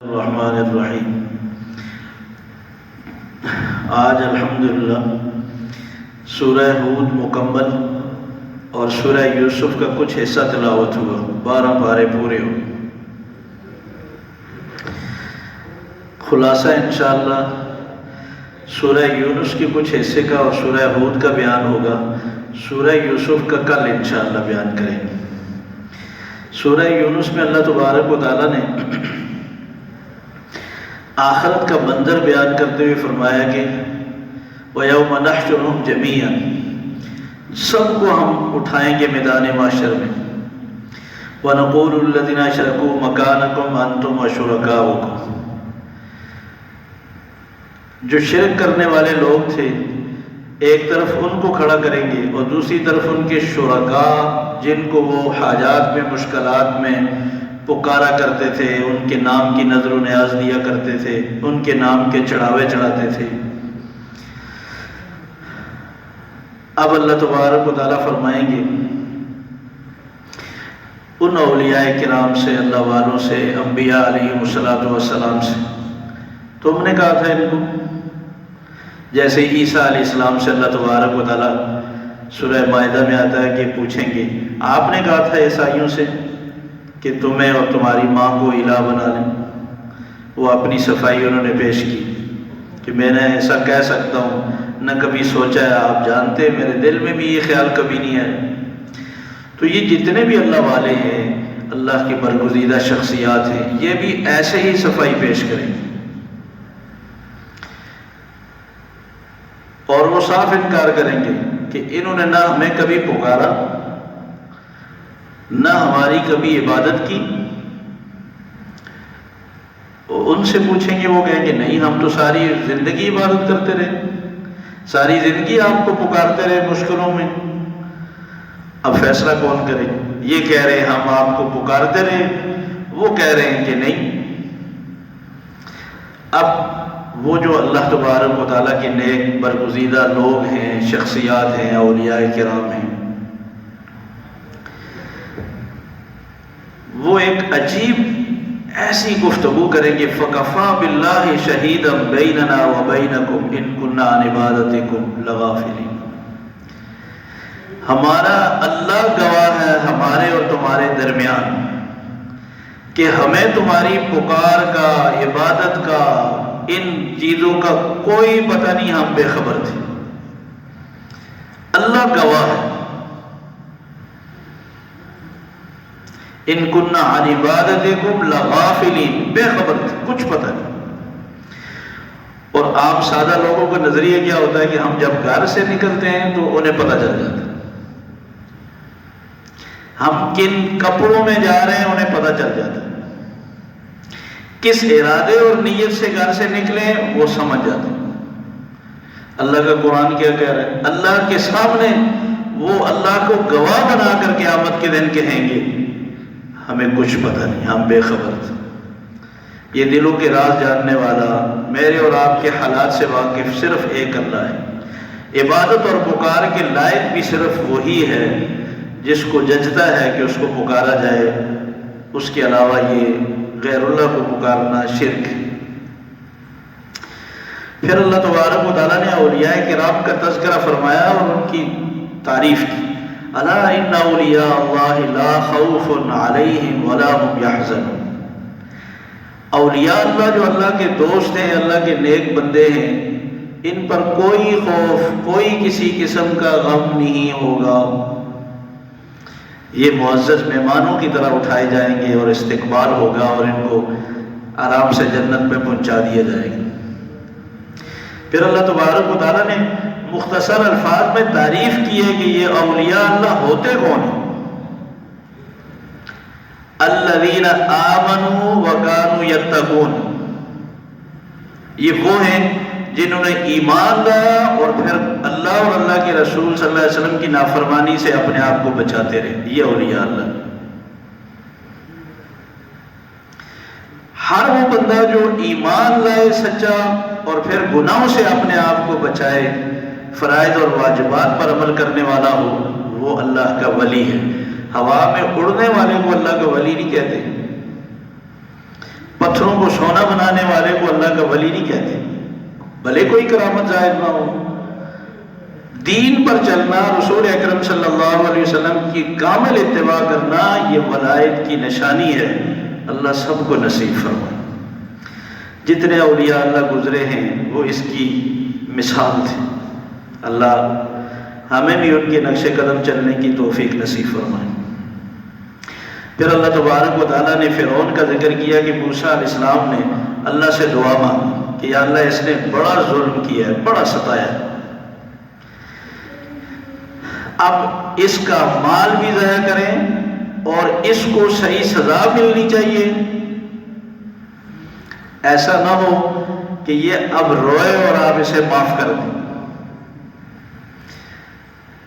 الرحمن الرحیم۔ آج الحمدللہ سورہ ہود مکمل اور سورہ یوسف کا کچھ حصہ تلاوت ہوا، 12 پارے پورے ہوئے۔ خلاصہ انشاءاللہ سورہ یونس کے کچھ حصے کا اور سورہ ہود کا بیان ہوگا، سورہ یوسف کا کل انشاءاللہ بیان کریں گے۔ سورہ یونس میں اللہ تبارک و تعالیٰ نے آخرت کا منظر بیان کرتے ہوئے فرمایا کہ وَيَوْمَ نَحْشُرُهُمْ جَمِيعًا، سب کو ہم اٹھائیں گے میدان محشر میں۔ وَنَقُولُ الَّذِينَ أَشْرَكُوا مَكَانَكُمْ أَنْتُمْ وَشُرَكَاؤُكُمْ، جو شرک کرنے والے لوگ تھے ایک طرف ان کو کھڑا کریں گے اور دوسری طرف ان کے شرکاء جن کو وہ حاجات میں مشکلات میں پکارا کرتے تھے، ان کے نام کی نظر و نیاز دیا کرتے تھے، ان کے نام کے چڑھاوے چڑھاتے تھے۔ اب اللہ تبارک و تعالیٰ فرمائیں گے ان اولیاء کرام سے، اللہ والوں سے، انبیاء علیہ السلام سے، تم نے کہا تھا ان کو، جیسے عیسیٰ علیہ السلام سے اللہ تبارک و تعالیٰ سورہ مائدہ میں آتا ہے کہ پوچھیں گے آپ نے کہا تھا عیسائیوں سے کہ تمہیں اور تمہاری ماں کو الہ بنا لیں، وہ اپنی صفائی انہوں نے پیش کی کہ میں نے ایسا کہہ سکتا ہوں، نہ کبھی سوچا ہے، آپ جانتے میرے دل میں بھی یہ خیال کبھی نہیں ہے۔ تو یہ جتنے بھی اللہ والے ہیں، اللہ کی برگزیدہ شخصیات ہیں، یہ بھی ایسے ہی صفائی پیش کریں گے اور وہ صاف انکار کریں گے کہ انہوں نے نہ ہمیں کبھی پکارا، نہ ہماری کبھی عبادت کی۔ ان سے پوچھیں گے، وہ کہیں گے نہیں، ہم تو ساری زندگی عبادت کرتے رہے، ساری زندگی آپ کو پکارتے رہے مشکلوں میں۔ اب فیصلہ کون کرے؟ یہ کہہ رہے ہیں ہم آپ کو پکارتے رہے، وہ کہہ رہے ہیں کہ نہیں۔ اب وہ جو اللہ تبارک و تعالیٰ کے نیک برگزیدہ لوگ ہیں، شخصیات ہیں، اولیاء کرام ہیں، وہ ایک عجیب ایسی گفتگو کریں گے، فَكَفَى بِاللَّهِ شَهِيدًا بَيْنَنَا وَبَيْنَكُمْ إِن كُنَّا عَنْ عِبَادَتِكُمْ لَغَافِلِينَ، ہمارا اللہ گواہ ہے ہمارے اور تمہارے درمیان کہ ہمیں تمہاری پکار کا، عبادت کا، ان چیزوں کا کوئی پتہ نہیں، ہم بے خبر تھے۔ اللہ گواہ ہے، ان کننا عن عبادتکم لغافلین، بے خبر تھے، کچھ پتہ نہیں۔ اور عام سادہ لوگوں کا نظریہ کیا ہوتا ہے کہ ہم جب گھر سے نکلتے ہیں تو انہیں پتہ چل جاتا ہے، ہم کن کپڑوں میں جا رہے ہیں انہیں پتہ چل جاتا ہے، کس ارادے اور نیت سے گھر سے نکلے وہ سمجھ جاتے ہیں۔ اللہ کا قرآن کیا کہہ رہا ہے؟ اللہ کے سامنے وہ اللہ کو گواہ بنا کر قیامت کے دن کہیں گے ہمیں کچھ پتہ نہیں، ہم بے خبر تھے۔ یہ دلوں کے راز جاننے والا، میرے اور آپ کے حالات سے واقف صرف ایک اللہ ہے۔ عبادت اور پکار کے لائق بھی صرف وہی ہے جس کو جچتا ہے کہ اس کو پکارا جائے، اس کے علاوہ یہ غیر اللہ کو پکارنا شرک۔ پھر اللہ تبارک و تعالیٰ نے اولیاء کرام کا تذکرہ فرمایا اور ان کی تعریف کی، الا ان اولیاء اللہ لا خوف علیہم ولا هم یحزنون، اولیاء اللہ جو اللہ کے دوست ہیں، اللہ کے نیک بندے ہیں، ان پر کوئی خوف، کوئی کسی قسم کا غم نہیں ہوگا۔ یہ معزز مہمانوں کی طرح اٹھائے جائیں گے اور استقبال ہوگا اور ان کو آرام سے جنت میں پہنچا دیا جائے گا۔ پھر اللہ تبارک و تعالیٰ نے مختصر الفاظ میں تعریف کی ہے کہ یہ اولیاء اللہ ہوتے کون ہیں؟ الذین آمنوا وکانوا یتقون، یہ وہ ہیں جنہوں نے ایمان لایا اور پھر اللہ اور اللہ کے رسول صلی اللہ علیہ وسلم کی نافرمانی سے اپنے آپ کو بچاتے رہے، یہ اولیاء اللہ۔ ہر وہ بندہ جو ایمان لائے سچا اور پھر گناہوں سے اپنے آپ کو بچائے، فرائض اور واجبات پر عمل کرنے والا ہو، وہ اللہ کا ولی ہے۔ ہوا میں اڑنے والے کو اللہ کا ولی نہیں کہتے، پتھروں کو سونا بنانے والے کو اللہ کا ولی نہیں کہتے، بھلے کوئی کرامت ظاہر نہ ہو۔ دین پر چلنا، رسول اکرم صلی اللہ علیہ وسلم کی کامل اتباع کرنا، یہ ولایت کی نشانی ہے۔ اللہ سب کو نصیب فرمائے۔ جتنے اولیاء اللہ گزرے ہیں وہ اس کی مثال تھے۔ اللہ ہمیں بھی ان کے نقش قدم چلنے کی توفیق نصیب فرمائے۔ پھر اللہ تبارک و تعالیٰ نے فرعون کا ذکر کیا کہ موسیٰ علیہ السلام نے اللہ سے دعا مانگی کہ یا اللہ اس نے بڑا ظلم کیا ہے، بڑا ستایا ہے، اب اس کا مال بھی ضائع کریں اور اس کو صحیح سزا ملنی چاہیے، ایسا نہ ہو کہ یہ اب روئے اور آپ اسے معاف کر دیں۔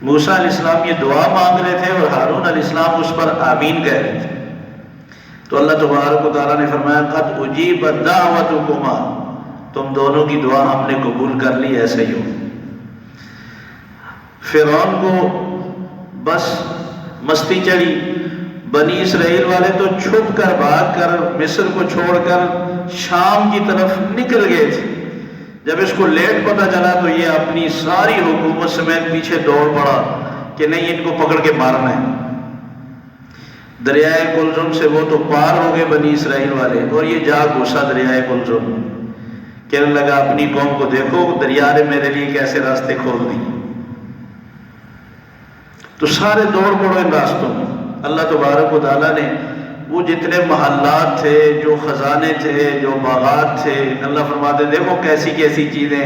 موسیٰ علیہ السلام یہ دعا مانگ رہے تھے اور ہارون علیہ السلام اس پر آمین کہہ رہے تھے، تو اللہ تبارک و تعالیٰ نے فرمایا قد اجیبت دعوتکما، تم دونوں کی دعا ہم نے قبول کر لی، ایسے ہی ہو۔ فرعون کو بس مستی چڑھی، بنی اسرائیل والے تو چھپ کر بھاگ کر مصر کو چھوڑ کر شام کی طرف نکل گئے تھے۔ جب اس کو لیٹ پتہ چلا تو یہ اپنی ساری حکومت سمیت پیچھے دوڑ پڑا کہ نہیں ان کو پکڑ کے مارنا ہے۔ دریائے کلزم سے وہ تو پار ہو گئے بنی اسرائیل والے، اور یہ جا گھسا دریائے کلزم، کہنے لگا اپنی قوم کو دیکھو دریا نے میرے لیے کیسے راستے کھول دیے۔ تو سارے دوڑ پڑو ان راستوں میں۔ اللہ تبارک و تعالیٰ نے وہ جتنے محلات تھے، جو خزانے تھے، جو باغات تھے، اللہ فرماتے دیکھو کیسی کیسی چیزیں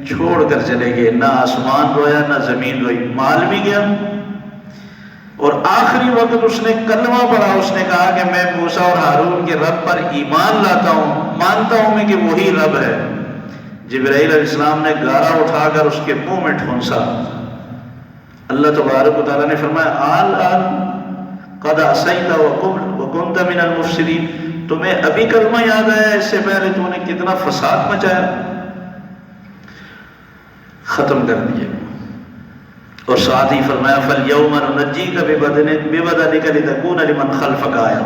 چھوڑ کر چلے گئے، نہ آسمان رویا نہ زمین روئی، مال بھی گیا۔ اور آخری وقت اس نے کلمہ پڑھا، اس نے کہا کہ میں موسیٰ اور ہارون کے رب پر ایمان لاتا ہوں، مانتا ہوں میں کہ وہی رب ہے۔ جبرائیل علیہ السلام نے گارا اٹھا کر اس کے منہ میں ٹھونسا۔ اللہ تبارک و تعالیٰ نے فرمایا آل قد عصیت وکنت من المفسدین، تمہیں ابھی کلمہ یاد آیا، اس سے پہلے تو نے کتنا فساد مچایا، ختم کر دیا۔ اور ساتھ ہی فرمایا فَالْيَوْمَ نُنَجِّيكَ بِبَدَنِكَ لِتَكُونَ لِمَنْ خَلْفَكَ آیَةً،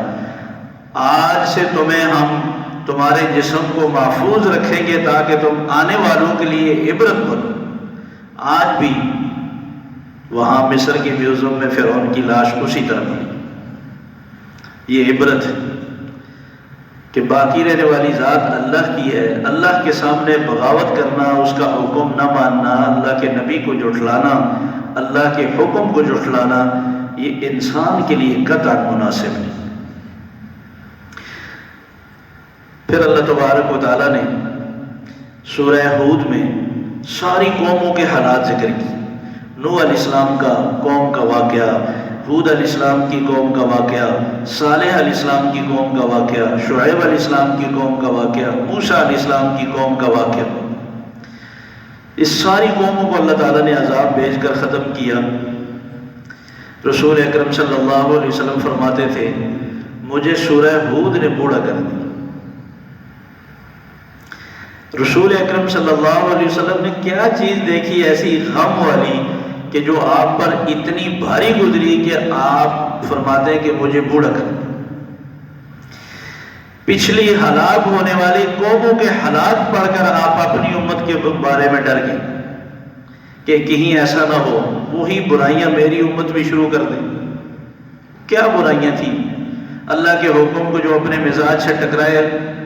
آج سے تمہیں ہم تمہارے جسم کو محفوظ رکھیں گے تاکہ تم آنے والوں کے لیے عبرت بنو۔ آج بھی وہاں مصر کے میوزیم میں فرعون کی لاش اسی طرح پڑی۔ یہ عبرت ہے کہ باقی رہنے والی ذات اللہ کی ہے۔ اللہ کے سامنے بغاوت کرنا، اس کا حکم نہ ماننا، اللہ کے نبی کو جھٹلانا، اللہ کے حکم کو جھٹلانا، یہ انسان کے لیے قطعاً مناسب نہیں۔ پھر اللہ تبارک و تعالیٰ نے سورہ ہود میں ساری قوموں کے حالات ذکر کی۔ نوح علیہ السلام کا قوم کا واقعہ، ہود علیہ السلام کی قوم کا واقعہ، صالح علیہ السلام کی قوم کا واقعہ، شعیب علیہ السلام کی قوم کا واقعہ، موسیٰ علیہ السلام کی قوم کا واقعہ۔ اس ساری قوموں کو اللہ تعالیٰ نے عذاب بھیج کر ختم کیا۔ رسول اکرم صلی اللہ علیہ وسلم فرماتے تھے مجھے سورہ ہود نے بوڑھا کر دیا۔ رسول اکرم صلی اللہ علیہ وسلم نے کیا چیز دیکھی ایسی غم والی کہ جو آپ پر اتنی بھاری گزری کہ آپ فرماتے ہیں کہ مجھے بوڑھا کر دیا۔ پچھلی ہلاک ہونے والی قوموں کے حالات پڑھ کر آپ اپنی امت کے بارے میں ڈر گئے کہ کہیں ایسا نہ ہو وہی برائیاں میری امت بھی شروع کر دیں۔ کیا برائیاں تھیں؟ اللہ کے حکم کو جو اپنے مزاج سے ٹکرائے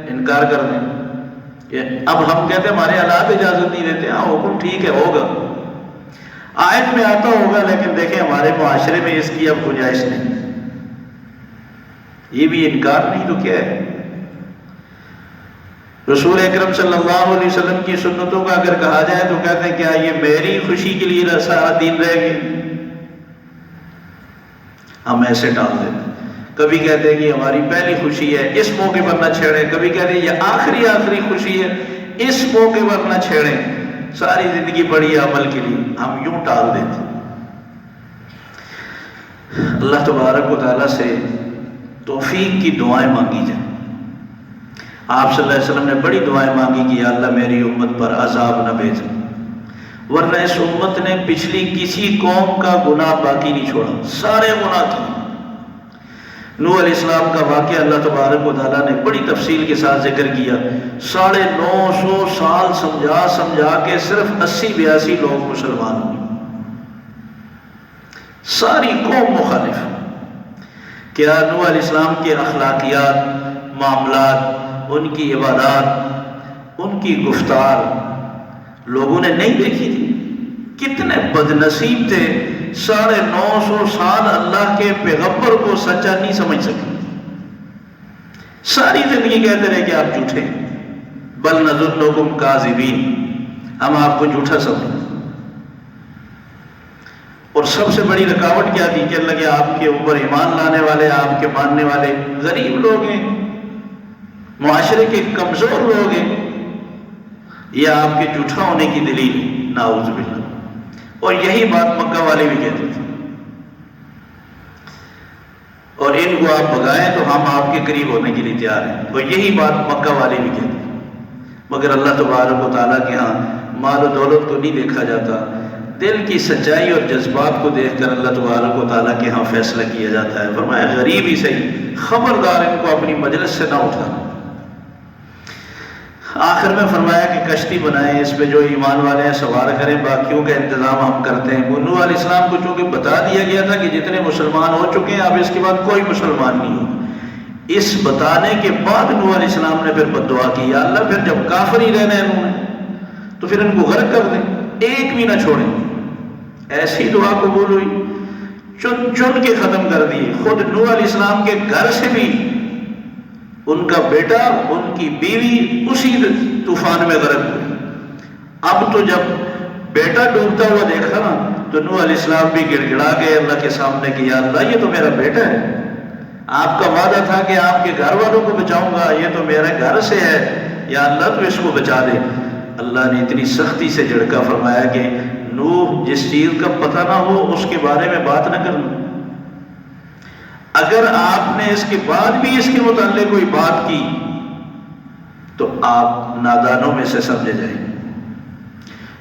انکار کر دیں۔ اب ہم کہتے ہیں ہمارے حالات اجازت نہیں دیتے، ہاں حکم ٹھیک ہے ہوگا، آیت میں آتا ہوگا، لیکن دیکھیں ہمارے معاشرے میں اس کی اب گنجائش نہیں۔ یہ بھی انکار نہیں تو کیا ہے؟ رسول اکرم صلی اللہ علیہ وسلم کی سنتوں کا اگر کہا جائے تو کہتے ہیں کیا یہ میری خوشی کے لیے سارا دین رہ گیا؟ ہم ایسے ڈال دیتے ہیں۔ کبھی کہتے ہیں کہ ہماری پہلی خوشی ہے اس موقع پر نہ چھیڑیں، کبھی کہتے ہیں یہ آخری خوشی ہے اس موقع پر نہ چھیڑیں، ساری زندگی بڑی عمل کے لیے ہم یوں ٹال دیتے۔ اللہ تبارک و تعالیٰ سے توفیق کی دعائیں مانگی جائیں۔ آپ صلی اللہ علیہ وسلم نے بڑی دعائیں مانگی کہ یا اللہ میری امت پر عذاب نہ بھیج، ورنہ اس امت نے پچھلی کسی قوم کا گناہ باقی نہیں چھوڑا، سارے گناہ کیے۔ نوح علیہ السلام کا واقعہ اللہ تبارک و تعالیٰ نے بڑی تفصیل کے ساتھ ذکر کیا. 950 سال سمجھا کے صرف 80-82 لوگ مسلمان ہوئے. ساری قوم مخالف. کیا نوح علیہ السلام کے اخلاقیات، معاملات، ان کی عبادات، ان کی گفتار لوگوں نے نہیں دیکھی تھی؟ کتنے بد نصیب تھے، 950 سال اللہ کے پیغمبر کو سچا نہیں سمجھ سکے. ساری زندگی کہتے رہے کہ آپ جھوٹے، بل نظنکم کاذبین، ہم آپ کو جھوٹا سمجھیں. اور سب سے بڑی رکاوٹ کیا تھی کہ اللہ کے آپ کے اوپر ایمان لانے والے، آپ کے ماننے والے غریب لوگ ہیں، معاشرے کے کمزور لوگ ہیں. یہ آپ کے جھوٹا ہونے کی دلیل ہے، نعوذ باللہ. اور یہی بات مکہ والے بھی کہتے تھے. اور ان کو آپ بھگائیں تو ہم آپ کے قریب ہونے کے لیے تیار ہیں. اور یہی بات مکہ والے بھی کہتے تھے. مگر اللہ تبارک و تعالیٰ کے ہاں مال و دولت کو نہیں دیکھا جاتا، دل کی سچائی اور جذبات کو دیکھ کر اللہ تبارک و تعالیٰ کے ہاں فیصلہ کیا جاتا ہے. فرمایا غریب ہی صحیح، خبردار ان کو اپنی مجلس سے نہ اٹھانا. آخر میں فرمایا کہ کشتی بنائیں، اس پہ جو ایمان والے ہیں سوار کریں، باقیوں کا انتظام ہم کرتے ہیں. نوح علیہ السلام کو چونکہ بتا دیا گیا تھا کہ جتنے مسلمان ہو چکے ہیں اب اس کے بعد کوئی مسلمان نہیں ہو. اس بتانے کے بعد نوح علیہ السلام نے پھر بد دعا کی، یا اللہ پھر جب کافر ہی رہنا ہے انہوں نے تو پھر ان کو غرق کر دیں، ایک بھی نہ چھوڑیں. ایسی دعا قبول ہوئی، چن کے ختم کر دیے. خود نوح علیہ السلام کے گھر سے بھی ان کا بیٹا، ان کی بیوی اسی طوفان میں غرق ہوئی. اب تو جب بیٹا ڈوبتا ہوا دیکھا نا تو نوح علیہ السلام بھی گڑ گڑا گئے اللہ کے سامنے کہ یا اللہ یہ تو میرا بیٹا ہے، آپ کا وعدہ تھا کہ آپ کے گھر والوں کو بچاؤں گا، یہ تو میرے گھر سے ہے، یا اللہ تو اس کو بچا دے. اللہ نے اتنی سختی سے جھڑکا، فرمایا کہ نوح جس چیز کا پتہ نہ ہو اس کے بارے میں بات نہ کرنا. اگر آپ نے اس کے بعد بھی اس کے متعلق کوئی بات کی تو آپ نادانوں میں سے سمجھے جائیں.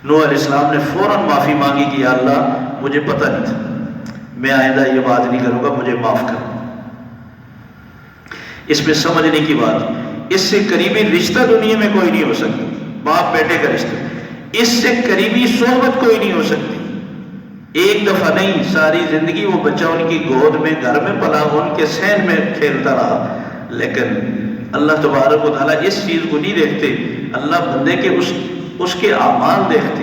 نوح علیہ السلام نے فوراً معافی مانگی کہ یا اللہ مجھے پتہ نہیں تھا، میں آئندہ یہ بات نہیں کروں گا، مجھے معاف کر. اس میں سمجھنے کی بات، اس سے قریبی رشتہ دنیا میں کوئی نہیں ہو سکتا. باپ بیٹے کا رشتہ، اس سے قریبی صحبت کوئی نہیں ہو سکتی. ایک دفعہ نہیں، ساری زندگی وہ بچہ ان کی گود میں گھر میں پلا، ان کے صحن میں کھیلتا رہا. لیکن اللہ تبارک و تعالیٰ اس چیز کو نہیں دیکھتے، اللہ بندے کے اس کے اعمال دیکھتے.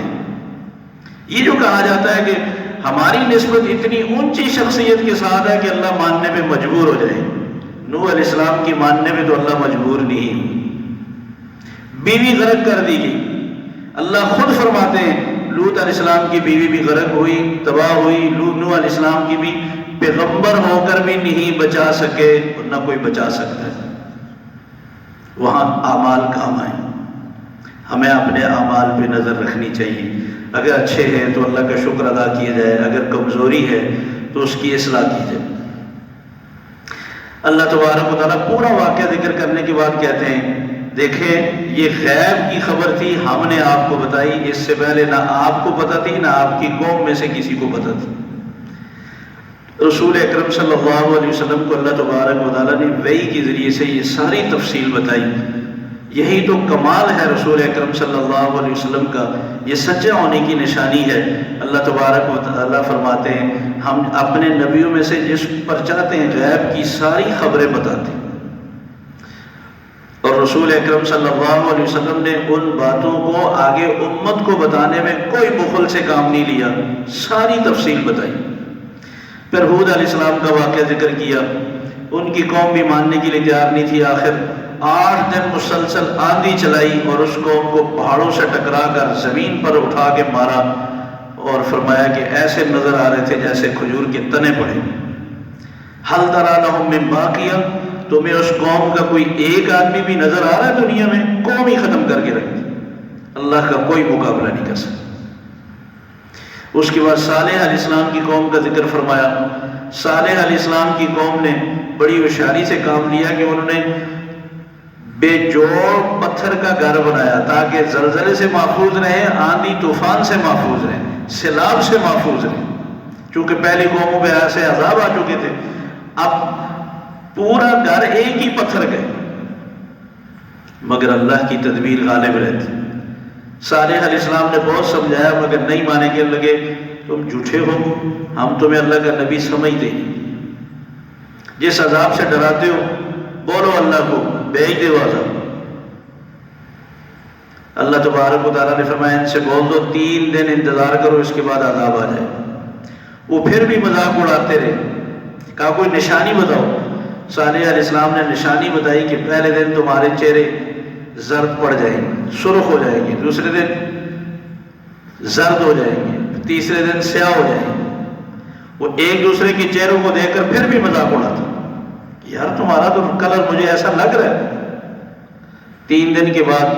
یہ جو کہا جاتا ہے کہ ہماری نسبت اتنی اونچی شخصیت کے ساتھ ہے کہ اللہ ماننے میں مجبور ہو جائے. نوح علیہ السلام کی ماننے میں تو اللہ مجبور نہیں. بیوی غرق کر دی گئی. اللہ خود فرماتے ہیں لوط علیہ السلام کی بیوی بھی غرق ہوئی، تباہ ہوئی. نوح علیہ السلام کی بھی پیغمبر ہو کر بھی نہیں بچا سکے، اور نہ کوئی بچا سکتا ہے. وہاں اعمال کام آئیں. ہمیں اپنے اعمال پہ نظر رکھنی چاہیے. اگر اچھے ہیں تو اللہ کا شکر ادا کیا جائے، اگر کمزوری ہے تو اس کی اصلاح کی جائے. اللہ تبارک و تعالیٰ پورا واقعہ ذکر کرنے کے بعد کہتے ہیں دیکھیں یہ غیب کی خبر تھی، ہم نے آپ کو بتائی، اس سے پہلے نہ آپ کو پتہ تھی نہ آپ کی قوم میں سے کسی کو پتہ تھی. رسول اکرم صلی اللہ علیہ وسلم کو اللہ تبارک و تعالیٰ نے وحی کے ذریعے سے یہ ساری تفصیل بتائی. یہی تو کمال ہے رسول اکرم صلی اللہ علیہ وسلم کا، یہ سچا ہونے کی نشانی ہے. اللہ تبارک و تعالیٰ فرماتے ہیں ہم اپنے نبیوں میں سے جس پر چاہتے ہیں غیب کی ساری خبریں بتاتے ہیں. اور رسول اکرم صلی اللہ علیہ وسلم نے ان باتوں کو آگے امت کو بتانے میں کوئی بخل سے کام نہیں لیا، ساری تفصیل بتائی. پھر ہود علیہ السلام کا واقعہ ذکر کیا. ان کی قوم بھی ماننے کے لیے تیار نہیں تھی. آخر 8 دن مسلسل آندھی چلائی اور اس قوم کو پہاڑوں سے ٹکرا کر زمین پر اٹھا کے مارا، اور فرمایا کہ ایسے نظر آ رہے تھے جیسے کھجور کے تنے پڑے. حل تری لہم من باقیہ، تمہیں اس قوم کا کوئی ایک آدمی بھی نظر آ رہا ہے دنیا میں؟ قوم ہی ختم کر کے رکھ دی. اللہ کا کوئی مقابلہ نہیں کر سکتا. اس کے بعد صالح علیہ السلام کی قوم کا ذکر فرمایا. صالح علیہ السلام کی قوم نے بڑی ہوشیاری سے کام لیا کہ انہوں نے بے جوڑ پتھر کا گھر بنایا تاکہ زلزلے سے محفوظ رہے، آندھی طوفان سے محفوظ رہے، سیلاب سے محفوظ رہے. چونکہ پہلی قوموں پہ ایسے عذاب آ چکے تھے. اب پورا گھر ایک ہی پتھر گئے، مگر اللہ کی تدبیر غالب رہتی۔ صالح علیہ السلام نے بہت سمجھایا مگر نہیں مانے، کہ لگے تم جھوٹے ہو، ہم تمہیں اللہ کا نبی سمجھتے ہیں، جس عذاب سے ڈراتے ہو بولو اللہ کو بھیج دے عذاب۔ اللہ تبارک و تعالیٰ نے فرمایا ان سے بول دو 3 دن انتظار کرو، اس کے بعد عذاب آ جائے۔ وہ پھر بھی مذاق اڑاتے رہے، کہا کوئی نشانی بتاؤ۔ صالح علیہ السلام نے نشانی بتائی کہ پہلے دن تمہارے چہرے زرد پڑ جائیں گے، سرخ ہو جائیں گے، دوسرے دن زرد ہو جائیں گے، تیسرے دن سیاہ ہو جائیں گے۔ وہ ایک دوسرے کے چہروں کو دیکھ کر پھر بھی مذاق اڑاتا، یار تمہارا تو کلر مجھے ایسا لگ رہا ہے۔ 3 دن کے بعد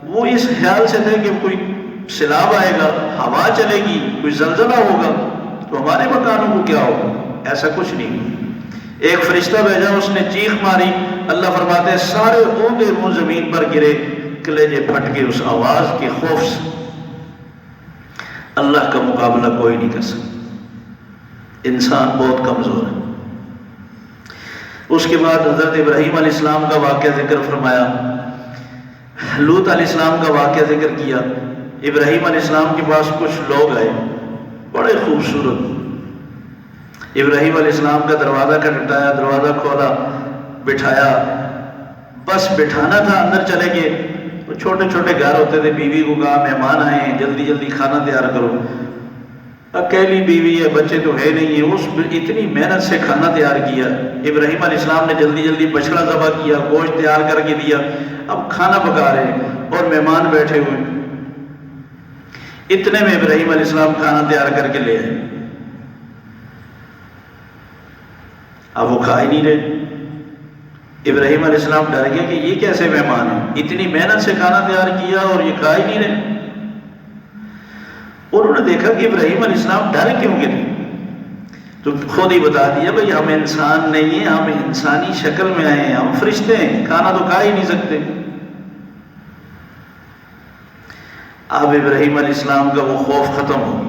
وہ اس خیال سے تھے کہ کوئی سیلاب آئے گا، ہوا چلے گی، کوئی زلزلہ ہوگا تو ہمارے مکانوں کو کیا ہوگا، ایسا کچھ نہیں۔ ایک فرشتہ بھیجا، اس نے چیخ ماری، اللہ فرماتے ہیں سارے اونگے منہ زمین پر گرے، کلیجے پھٹ کے اس آواز کے خوف سے۔ اللہ کا مقابلہ کوئی نہیں کر سکتا، انسان بہت کمزور ہے۔ اس کے بعد حضرت ابراہیم علیہ السلام کا واقعہ ذکر فرمایا، لوط علیہ السلام کا واقعہ ذکر کیا۔ ابراہیم علیہ السلام کے پاس کچھ لوگ آئے، بڑے خوبصورت۔ ابراہیم علیہ السلام کا دروازہ کھٹکھٹایا، دروازہ کھولا، بٹھایا، بس بٹھانا تھا، اندر چلے گئے۔ وہ چھوٹے چھوٹے گھر ہوتے تھے، بیوی کو کہا مہمان آئے ہیں، جلدی جلدی کھانا تیار کرو۔ اکیلی بیوی ہے، بچے تو ہے نہیں ہے، اس اتنی محنت سے کھانا تیار کیا۔ ابراہیم علیہ السلام نے جلدی جلدی بچڑا ذبح کیا، گوشت تیار کر کے دیا، اب کھانا پکا رہے ہیں اور مہمان بیٹھے ہوئے۔ اتنے میں ابراہیم علیہ السلام کھانا تیار کر کے لے آئے، اب وہ کھا ہی نہیں رہے۔ ابراہیم علیہ السلام ڈر گئے کہ یہ کیسے مہمان ہیں، اتنی محنت سے کھانا تیار کیا اور یہ کھا ہی نہیں رہے۔ انہوں نے دیکھا کہ ابراہیم علیہ السلام ڈر کیوں گئے، تو خود ہی بتا دیا بھائی ہم انسان نہیں ہیں، ہم انسانی شکل میں آئے ہیں، ہم فرشتے ہیں، کھانا تو کھا ہی نہیں سکتے۔ اب ابراہیم علیہ السلام کا وہ خوف ختم ہو گیا،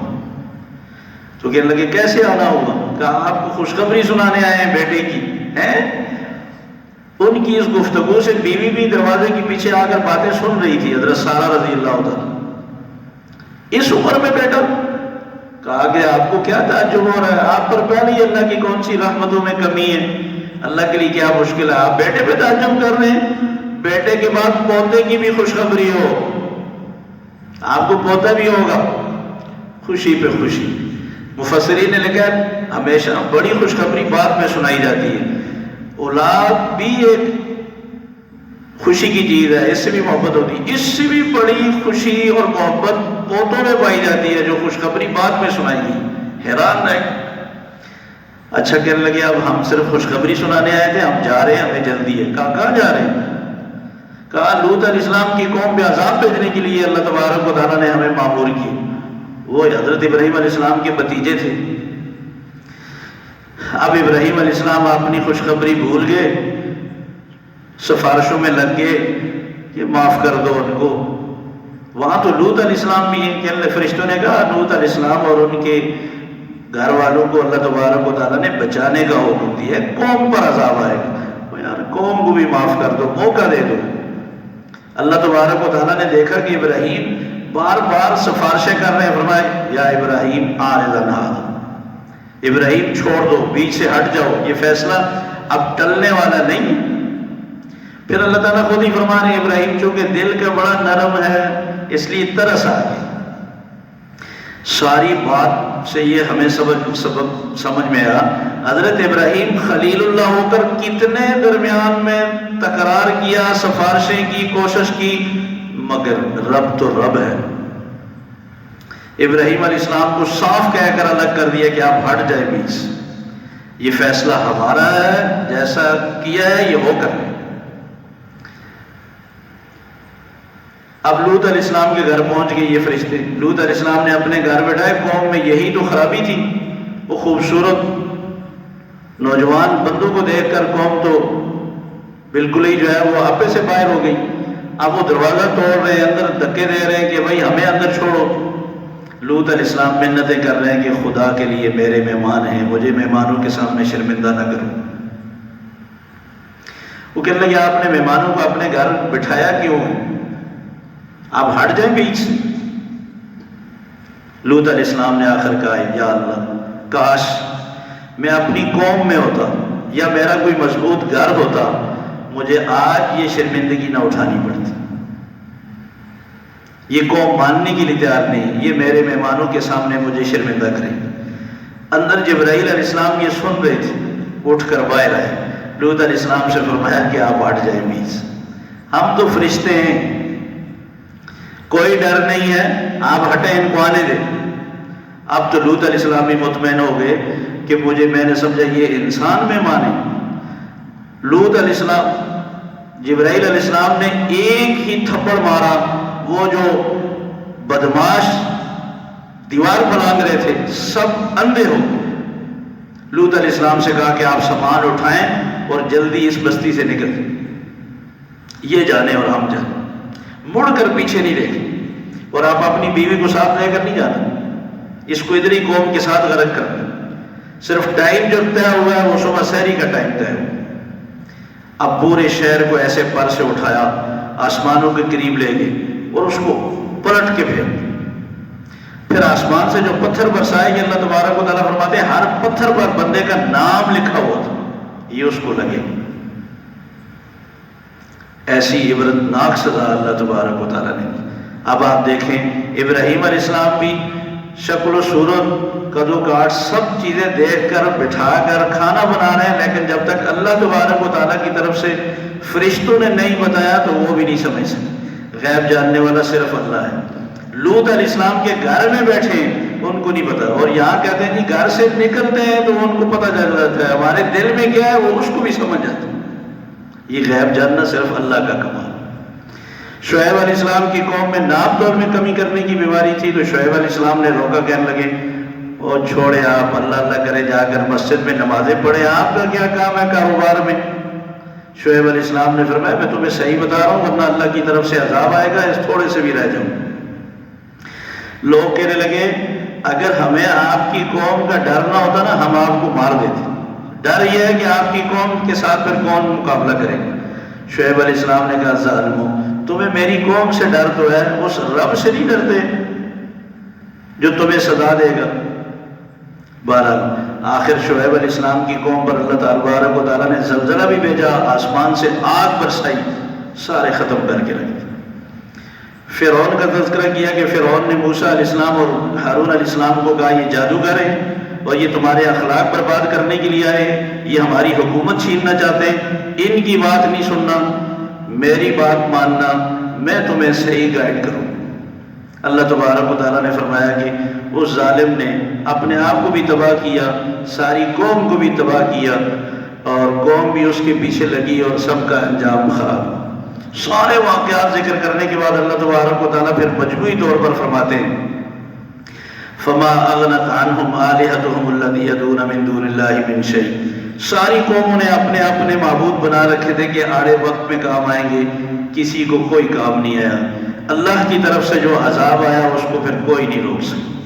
تو کہنے لگے کیسے آنا ہوگا؟ کہا آپ کو خوشخبری سنانے آئے ہیں بیٹے کی ہیں۔ ان کی اس گفتگو سے بیوی بھی دروازے کے پیچھے آ کر باتیں سن رہی تھی، حضرت سارہ رضی اللہ تعالیٰ۔ اس عمر میں بیٹا، کہا کہ آپ کو کیا تعجب ہو رہا ہے، آپ پر پہلے اللہ کی کون سی رحمتوں میں کمی ہے، اللہ کے لیے کیا مشکل ہے، آپ بیٹے پہ تعجب کر رہے ہیں؟ بیٹے کے بعد پوتے کی بھی خوشخبری ہو، آپ کو پوتا بھی ہوگا، خوشی پہ خوشی۔ مفسرین نے لکھا ہمیشہ بڑی خوشخبری بعد میں سنائی جاتی ہے، اولاد بھی ایک خوشی کی چیز ہے، اس سے بھی محبت ہوتی ہے، اس سے بھی بڑی خوشی اور محبت پوتوں میں پائی جاتی ہے جو خوشخبری بعد میں سنائی گئی۔ حیران رہے، اچھا کہنے لگے اب ہم صرف خوشخبری سنانے آئے تھے، ہم جا رہے ہیں، ہمیں جلدی ہے۔ کہا کہاں جا رہے ہیں؟ کہا لوط علیہ السلام کی قوم پہ عذاب بھیجنے کے لیے اللہ تبارک و تعالیٰ نے ہمیں مامور کی۔ وہ حضرت ابراہیم علیہ السلام کے بھتیجے تھے۔ اب ابراہیم علیہ السلام اپنی خوشخبری بھول گئے، سفارشوں میں لگ گئے کہ معاف کر دو ان کو۔ وہاں تو لوط علیہ السلام بھی ہیں کہ اللہ فرشتوں نے کہا لوط علیہ السلام اور ان کے گھر والوں کو اللہ تبارک و تعالیٰ نے بچانے کا حکم دیا ہے، قوم پر عذاب آئے گا، یار قوم کو بھی معاف کر دو، موقع دے دو۔ اللہ تبارک و تعالیٰ نے دیکھا کہ ابراہیم بار بار سفارشیں کر رہے ہیں، فرمائے یا ابراہیم اعرض عن ھذا، ابراہیم چھوڑ دو، بیچ سے ہٹ جاؤ، یہ فیصلہ اب ٹلنے والا نہیں۔ پھر اللہ تعالیٰ خود ہی فرما رہے ہیں ابراہیم چونکہ دل کا بڑا نرم ہے اس لیے ترس آ گئی۔ ساری بات سے یہ ہمیں سبق سمجھ میں آیا، حضرت ابراہیم خلیل اللہ ہو کر کتنے درمیان میں تکرار کیا، سفارشیں کی، کوشش کی، مگر رب تو رب ہے۔ ابراہیم علیہ السلام کو صاف کہہ کر الگ کر دیا کہ آپ ہٹ جائے بیچ سے، یہ فیصلہ ہمارا ہے، جیسا کیا ہے یہ ہو کر۔ اب لوط علیہ السلام کے گھر پہنچ گئے یہ فرشتے، لوط علیہ السلام نے اپنے گھر بٹھائے، قوم میں یہی تو خرابی تھی، وہ خوبصورت نوجوان بندوں کو دیکھ کر قوم تو بالکل ہی جو ہے وہ آپے سے باہر ہو گئی۔ اب وہ دروازہ توڑ رہے ہیں، اندر دھکے دے رہے ہیں کہ بھائی ہمیں اندر چھوڑو۔ لوط علیہ السلام منتیں کر رہے ہیں کہ خدا کے لیے میرے مہمان ہیں، مجھے مہمانوں کے سامنے شرمندہ نہ کرو۔ وہ کہنے لگے آپ نے مہمانوں کو اپنے گھر بٹھایا کیوں ہے؟ آپ ہٹ جائیں بیچ سے۔ لوط علیہ السلام نے آخر کہا یا اللہ کاش میں اپنی قوم میں ہوتا یا میرا کوئی مضبوط گھر ہوتا، مجھے آج یہ شرمندگی نہ اٹھانی پڑتی۔ یہ قوم ماننے کے لیے تیار نہیں، یہ میرے مہمانوں کے سامنے مجھے شرمندہ کرے۔ اندر جبرائیل علیہ السلام یہ سن رہے تھے، اٹھ کر باہر آئے، لوط علیہ السلام سے فرمایا کہ آپ ہٹ جائیں بیچ سے، ہم تو فرشتے ہیں، کوئی ڈر نہیں ہے، آپ ہٹیں، ان کو آنے دیں۔ اب تو لوط علیہ السلام بھی مطمئن ہو گئے کہ میں نے سمجھا یہ انسان میں مانے۔ لوط علیہ السلام، جبرائیل علیہ السلام نے ایک ہی تھپڑ مارا، وہ جو بدماش دیوار پلانگ رہے تھے سب اندھے ہو گئے۔ لوط علیہ السلام سے کہا کہ آپ سامان اٹھائیں اور جلدی اس بستی سے نکل، یہ جانے اور ہم جانے، مڑ کر پیچھے نہیں رہے، اور آپ اپنی بیوی کو ساتھ لے کر نہیں جانا، اس کو ادھر ہی قوم کے ساتھ غرق کرنا۔ صرف ٹائم جو طے ہوا ہے وہ صبح سحری کا ٹائم طے ہوا۔ اب پورے شہر کو ایسے پر سے اٹھایا، آسمانوں کے قریب لے گئے اور اس کو پلٹ کے پھر آسمان سے جو پتھر برسائے گے، اللہ تبارک و تعالیٰ فرماتے ہیں ہر پتھر پر بندے کا نام لکھا ہوا تھا، یہ اس کو لگے۔ ایسی عبرتناک سزا اللہ تبارک و تعالیٰ نے دی۔ اب آپ دیکھیں ابراہیم علیہ السلام بھی شکل و صورت، کدو کاٹ، سب چیزیں دیکھ کر بٹھا کر کھانا بنا رہے ہیں، لیکن جب تک اللہ تبارک و تعالیٰ کی طرف سے فرشتوں نے نہیں بتایا تو وہ بھی نہیں سمجھ سکے۔ غیب جاننے والا صرف اللہ ہے۔ لوط علیہ السلام کے گھر میں بیٹھے ان کو نہیں پتا، اور یہاں کہتے ہیں جی گھر سے نکلتے ہیں تو ان کو پتہ چل جاتا ہے، ہمارے دل میں کیا ہے وہ اس کو بھی سمجھ جاتا ہے۔ یہ غیب جاننا صرف اللہ کا کمال۔ شعیب علیہ السلام کی قوم میں ناپ تول میں کمی کرنے کی بیماری تھی تو شعیب علیہ السلام نے روکا، کہنے لگے اور چھوڑے آپ، اللہ اللہ کرے جا کر مسجد میں نمازیں پڑھیں، آپ کا کیا کام ہے کاروبار میں؟ شعیب علیہ السلام نے فرمایا میں تمہیں صحیح بتا رہا ہوں، ورنہ اللہ کی طرف سے عذاب آئے گا، اس تھوڑے سے بھی رہ جاؤں۔ لوگ کہنے لگے اگر ہمیں آپ کی قوم کا ڈر نہ ہوتا نا ہم آپ کو مار دیتے، ڈر یہ ہے کہ آپ کی قوم کے ساتھ پھر کون مقابلہ کرے گا۔ شعیب علیہ السلام نے کہا ظالمو، تمہیں میری قوم سے ڈر تو ہے، اس رب سے نہیں ڈرتے جو تمہیں سزا دے گا۔ بہرحال آخر شعیب علیہ السلام کی قوم پر اللہ تبارک و تعالیٰ نے زلزلہ بھی بھیجا، آسمان سے آگ برسائی، سارے ختم کر کے رکھ دیا۔ فرعون کا تذکرہ کیا کہ فرعون نے موسیٰ علیہ السلام اور ہارون علیہ السلام کو کہا یہ جادوگر ہیں اور یہ تمہارے اخلاق برباد کرنے کے لیے آئے، یہ ہماری حکومت چھیننا چاہتے ہیں، ان کی بات نہیں سننا، میری بات ماننا، میں تمہیں صحیح گائیڈ کروں۔ اللہ تبارک و تعالیٰ نے فرمایا کہ اس ظالم نے اپنے آپ کو بھی تباہ کیا، ساری قوم کو بھی تباہ کیا، اور قوم بھی اس کے پیچھے لگی اور سب کا انجام خراب۔ سارے واقعات ذکر کرنے کے بعد اللہ تبارک و تعالیٰ پھر مجموعی طور پر فرماتے ہیں فما اغنت عنہم آلہتہم الذی یدعون من دون اللہ من شیء۔ ساری قوموں نے اپنے اپنے معبود بنا رکھے تھے کہ آڑے وقت میں کام آئیں گے، کسی کو کوئی کام نہیں آیا۔ اللہ کی طرف سے جو عذاب آیا اس کو پھر کوئی نہیں روک سکتا۔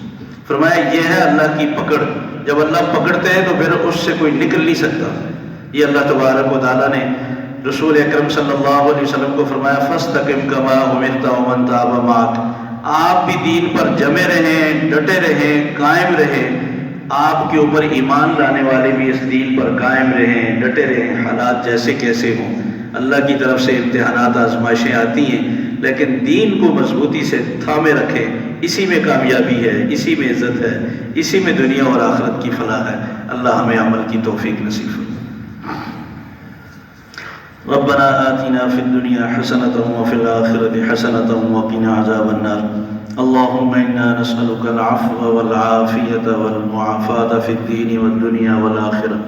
فرمایا یہ ہے اللہ کی پکڑ، جب اللہ پکڑتے ہیں تو پھر اس سے کوئی نکل نہیں سکتا۔ یہ اللہ تبارک و تعالیٰ نے رسول اکرم صلی اللہ علیہ وسلم کو فرمایا فاستقم کما امرت ومن تاب معک، آپ بھی دین پر جمے رہیں، ڈٹے رہیں، قائم رہیں، آپ کے اوپر ایمان لانے والے بھی اس دین پر قائم رہیں، ڈٹے رہیں، حالات جیسے کیسے ہوں۔ اللہ کی طرف سے امتحانات آزمائشیں آتی ہیں، لیکن دین کو مضبوطی سے تھامے رکھیں، اسی میں کامیابی ہے، اسی میں عزت ہے، اسی میں دنیا اور آخرت کی فلاح ہے۔ اللہ ہمیں عمل کی توفیق نصیب فرمائے۔ ربنا آتنا في الدنيا حسنة وفي الآخرة حسنة وقنا عذاب النار اللهم إنا نسألك العفو والعافية والمعافاة في الدين والدنيا والآخرة